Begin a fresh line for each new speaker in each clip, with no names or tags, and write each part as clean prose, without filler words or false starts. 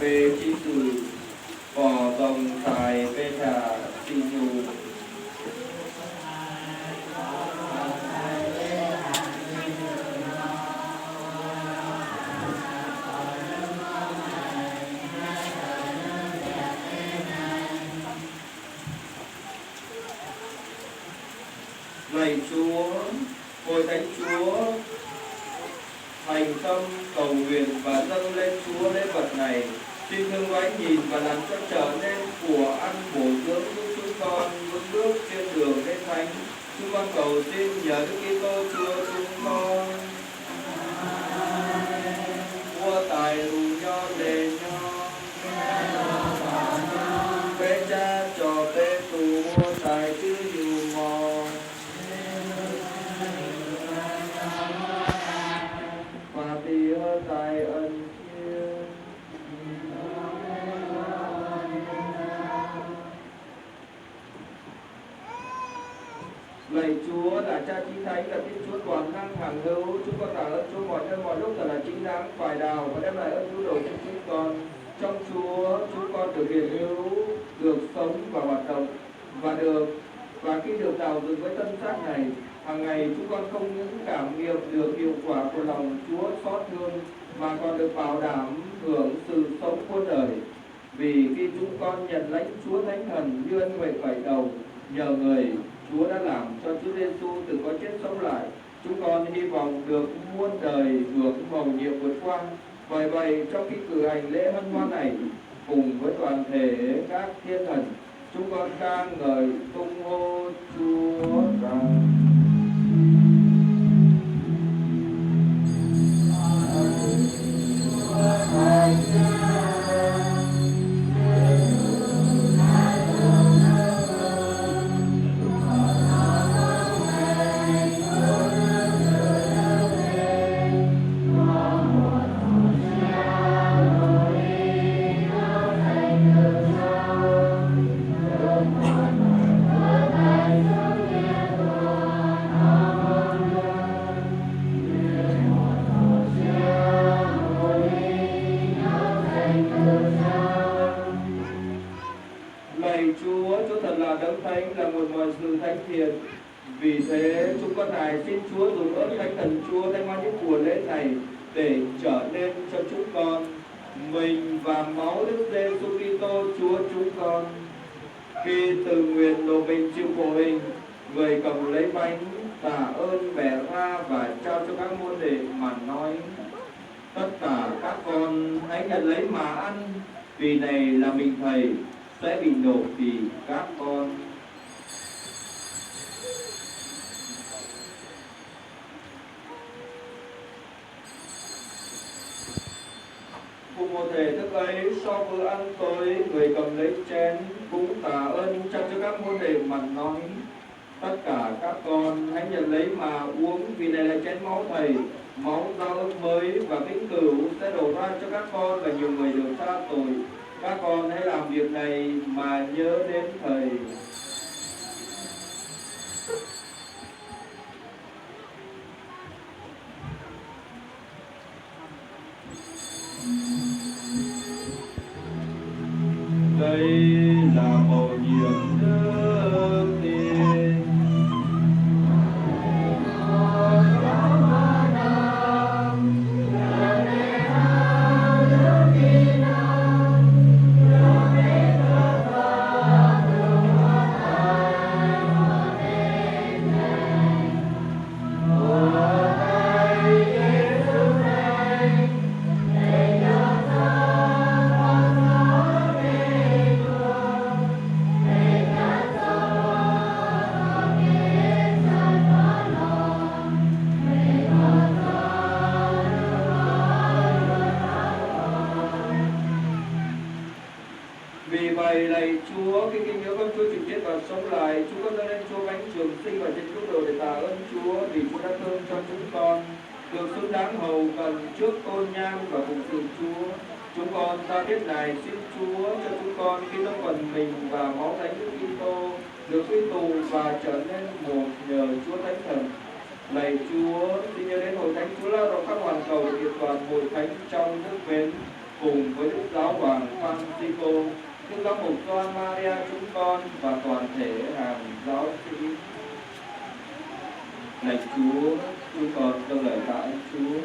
về chi cử bỏ dòng xài về thả xì nhù. Lạy Chúa, Hội Thánh Chúa thành tâm cầu nguyện và dâng lên Chúa lễ vật này, xin thương gói nhìn và làm cho trở nên của ăn bổ dưỡng giúp chúng con vững bước trên đường đến thánh. Chúng con cầu xin nhờ Đức Kitô Chúa chúng con. Vua tài lù nho đề nho, bê cha trò bê tù mua tài chứ dù mò. Và thì hơn tài ân thiên. Lạy Chúa là Cha Chí Thánh, là Thiên Chúa toàn năng hằng hữu, chúng con tạ ơn Chúa mọi nơi mọi lúc thật là chính đáng phải đào và đem lại ơn cứu độ cho chúng con. Trong Chúa chúng con được hiện hữu, được sống và hoạt động và khi được tạo dựng với thân xác này, hàng ngày chúng con không những cảm nghiệm được hiệu quả của lòng Chúa xót thương mà còn được bảo đảm hưởng sự sống muôn đời. Vì khi chúng con nhận lãnh Chúa Thánh Thần như ân huệ khởi đầu, nhờ người Chúa đã làm cho Chúa Giêsu từ có chết sống lại, chúng con hy vọng được muôn đời hưởng mầu nhiệm vượt qua. Bởi vậy trong khi cử hành lễ hân hoan này, cùng với toàn thể các thiên thần, chúng con ca ngợi tung hô Chúa rằng: Vì thế chúng con này xin Chúa dùng ơn Thánh Thần Chúa thanh hóa những của lễ này để trở nên cho chúng con mình và máu Đức Giêsu Kitô Chúa chúng con. Khi từ nguyện nộp mình chịu khổ hình, người cầm lấy bánh tạ ơn bẻ ra và trao cho các môn đệ mà nói: tất cả các con hãy nhận lấy mà ăn, vì này là mình Thầy sẽ bị nộp vì các con. Cùng một thể thức ấy, sau bữa ăn tối, người cầm lấy chén cũng tạ ơn trao cho các môn đệ mà nói: tất cả các con hãy nhận lấy mà uống, vì này là chén máu Thầy, máu giao ước mới và vĩnh cửu sẽ đổ ra cho các con và nhiều người được tha tội. Các con hãy làm việc này mà nhớ đến Thầy. Đây là mầu nhiệm Đức Tin. Vì vậy lạy Chúa, khi kinh nhớ con Chúa chịu chết và sống lại, chúng con dâng lên Chúa bánh trường sinh và trên cứu độ để tạ ơn Chúa vì Chúa đã thương cho chúng con, được xứng đáng hầu cần trước tôn nhang và phụng sự Chúa. Chúng con ta biết này xin Chúa cho chúng con khi trong phần mình và máu Thánh Đức Kitô được quy tụ và trở nên một nhờ Chúa Thánh Thần. Lạy Chúa, xin nhớ đến hội thánh Chúa lao động các hoàn cầu kiện toàn hội thánh trong nước mến. cùng với Đức Giáo hoàng Francisco, Đức Giám mục Gioan Maria chúng con và toàn thể hàng giáo sĩ. Lạy Chúa, chúng con trong lời tạ ơn Chúa,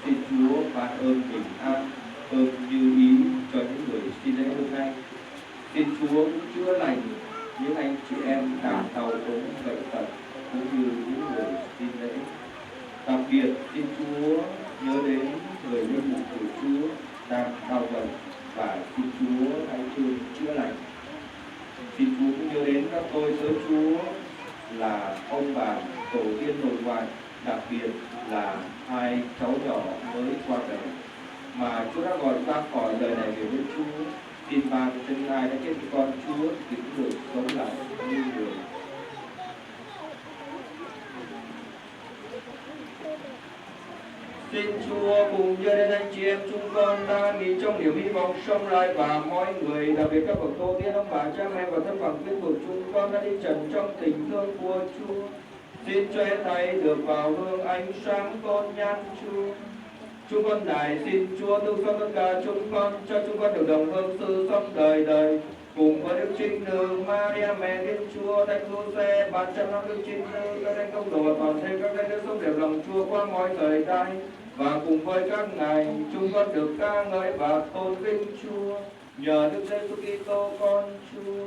xin Chúa ban ơn bình an, ơn như ý cho những người xin lễ hôm nay. Xin Chúa chữa lành những anh chị em đang đau ốm bệnh tật cũng như những người xin lễ. Đặc biệt xin Chúa nhớ đến người linh mục của Chúa đang đau bệnh và xin Chúa hãy thương chữa lành. Xin Chúa cũng nhớ đến các tôi tớ Chúa là ông bà, tổ tiên nội ngoại, đặc biệt là hai cháu nhỏ mới qua đời mà Chúa đã gọi ra khỏi đời này về với Chúa. Xin ban cho những ai đã chết với con Chúa thì cũng được sống lại như người. Xin Chúa cùng nhớ đến anh chị em chúng con đang nghỉ trong niềm hy vọng sống lại, và mọi người, đặc biệt các bậc tổ tiên, ông bà, cha mẹ và thân bằng quyến thuộc chúng con đã đi trần trong tình thương của Chúa. Xin cho hết thảy được vào hương ánh sáng con nhan Chúa. Chúng con này xin Chúa thương xót tất cả chúng con, cho chúng con được đồng hương sự sống đời đời cùng với Đức Trinh Nữ Maria mẹ Thiên Chúa, Thánh Giuse, 300 năm Đức Trinh Nữ, các thánh công đồ và toàn thể các thánh đức sống đẹp lòng Chúa qua mọi thời đại, và cùng với các ngài chúng con được ca ngợi và tôn vinh Chúa nhờ Đức Giêsu Kitô con Chúa.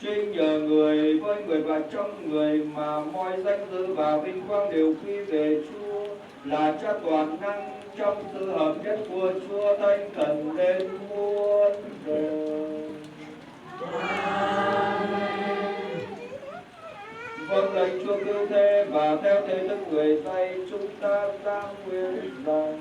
Chính nhờ người với người và trong người mà mọi danh dự và vinh quang đều quy về Chúa, là Cha toàn năng trong sự hợp nhất của Chúa Thánh Thần đến muôn đời. Vâng lệnh Chúa cứu thế, và theo thế thức người dạy chúng ta giáng nguyện rằng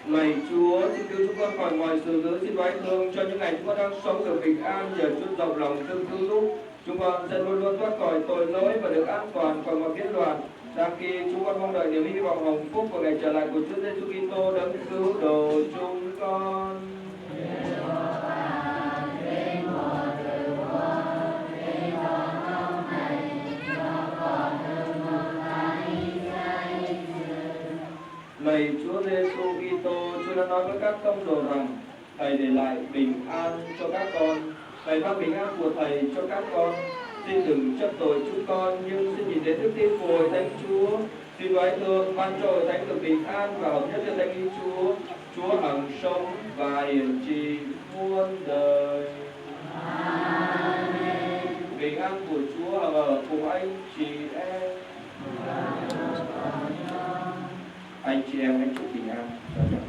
lạy Chúa, xin cứu chúng con khỏi mọi sự dữ, xin oán thương cho những ngày chúng con đang sống được bình an, nhờ Chúa rộng lòng thương cứu giúp. Chúng con sẽ luôn luôn thoát khỏi tội lỗi và được an toàn khỏi mọi kết loạn. Đang khi chúng con mong đợi niềm hy vọng hồng phúc của ngày trở lại của Chúa Giêsu Kitô đấng cứu độ chúng con. Lạy Chúa Giêsu Kitô, Chúa đã nói với các tông đồ rằng Thầy để lại bình an cho các con. Thầy ban bình an của Thầy cho các con. Xin đừng chấp tội chúng con, nhưng xin nhìn đến đức tin của Hội Thánh Chúa. Xin đoái thương ban cho Hội Thánh được bình an và hợp nhất cho Thánh ý Chúa. Chúa hằng sống và hiển trị muôn đời. Amen. Bình an của Chúa hằng ở cùng anh chị em. Anh chị em hãy chúc bình an cho nhau.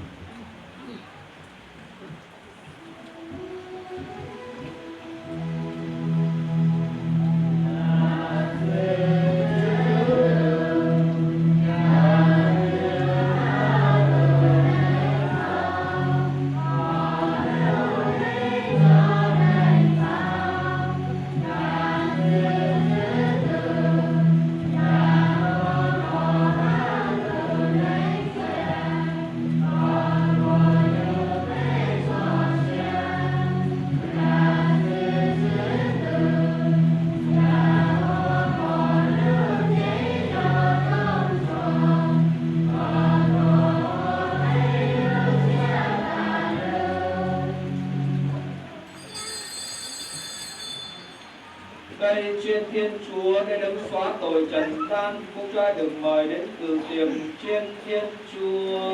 Đây trên Thiên Chúa để đấng xóa tội trần gian, cũng cho ai được mời đến cử tiềm trên Thiên Chúa.